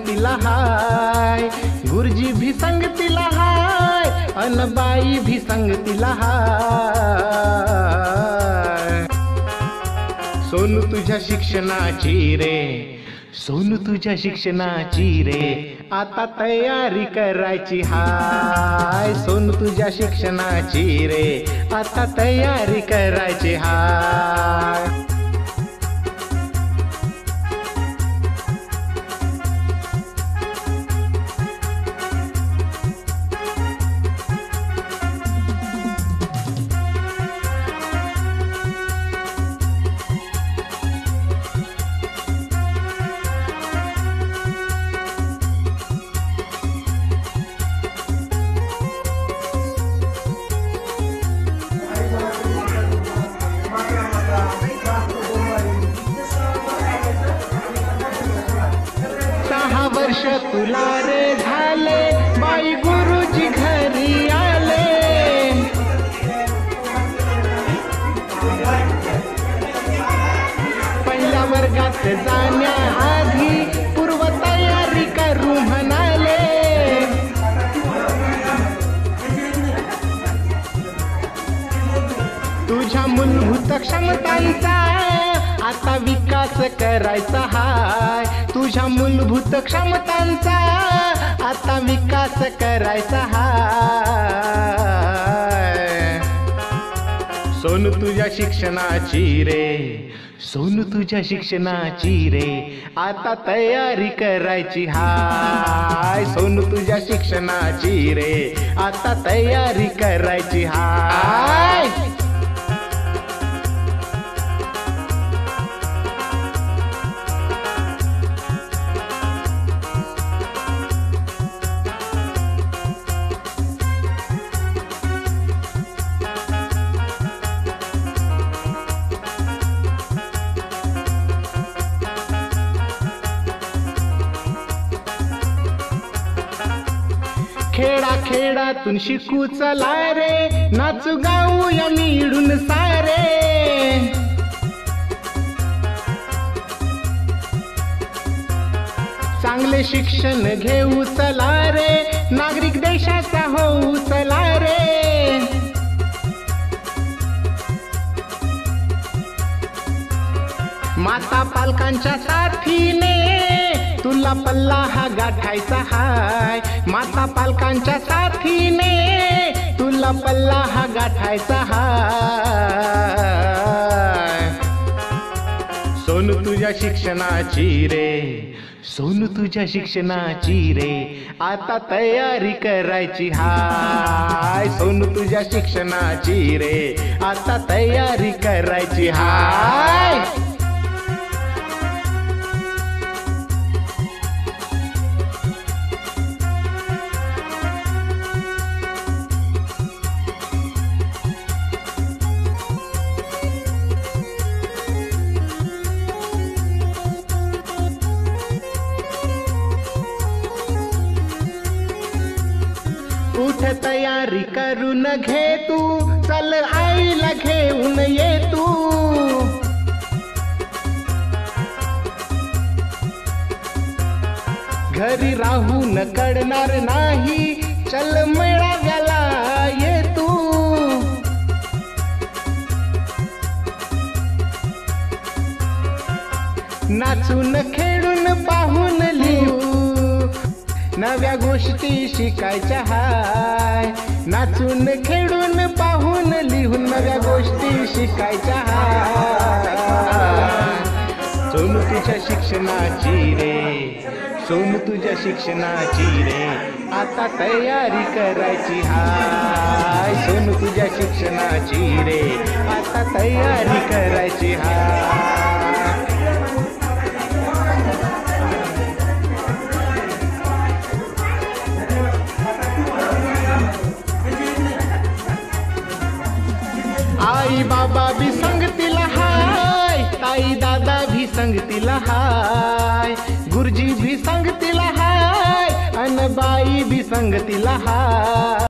संगतीला हाय, गुरुजी भी संगतीला हाय, अन बाई भी संगतीला हाय। सोनू तुझ्या शिक्षणाची रे, सोनू तुझ्या शिक्षणाची रे, आता तयारी करायची हाय। सोनू तुझ्या शिक्षणाची रे, आता तयारी करायची हाय। वर्ष तुला रे झाले, बाई गुरुजी घरी आले। पहिल्या वर्गात जाण्याआधी पूर्व तयारी करू म्हणाले। तुझ्या मूलभूत क्षमतांचा आता विकास करायचा हाय, तुझ्या मूलभूत क्षमतांचा आता विकास करायचा हाय। सोनू तुझ्या शिक्षणाची रे, सोनू तुझ्या शिक्षणाची रे, आता तयारी करायची हाय। सोनू तुझ्या शिक्षणाची रे, आता तयारी करायची हाय। खेडा खेडातून शिकू चला रे, नाचू गाऊया मिळून सारे। चांगले शिक्षण घेऊ चला रे, नागरिक देशाचा होऊ चला रे। माता पालकांच्या साथीने तुला पल्ला हा गाठायचा हाय, माता पालकांच्या साथीने तुला पल्ला हा गाठायचा हाय। सोनू तुझ्या शिक्षणाची रे, सोनू तुझ्या शिक्षणाची रे, आता तयारी करायची हाय। सोनू तुझ्या शिक्षणाची रे, आता तयारी करायची हाय। उठ तयारी करून घे तू, चल आईला घेऊन ये तू। घरी राहून कळणार नाही, चल मेळाव्याला ये तू। नाचून खेळून पाहून लिहू, नव्या गोष्टी शिकायच्या हाय। नाचून खेळून पाहून लिहून नव्या गोष्टी शिकायच्या हाय। सोनू तुझ्या शिक्षणाची रे, सोनू तुझ्या शिक्षणाची रे, आता तयारी करायची हाय। सोनू तुझ्या शिक्षणाची रे, आता तयारी करायची हाय। आई बाबा भी संगतीला हाय, ताई दादा भी संगतीला हाय, गुरुजी भी संगतीला हाय, अन बाई भी संगतीला हाय।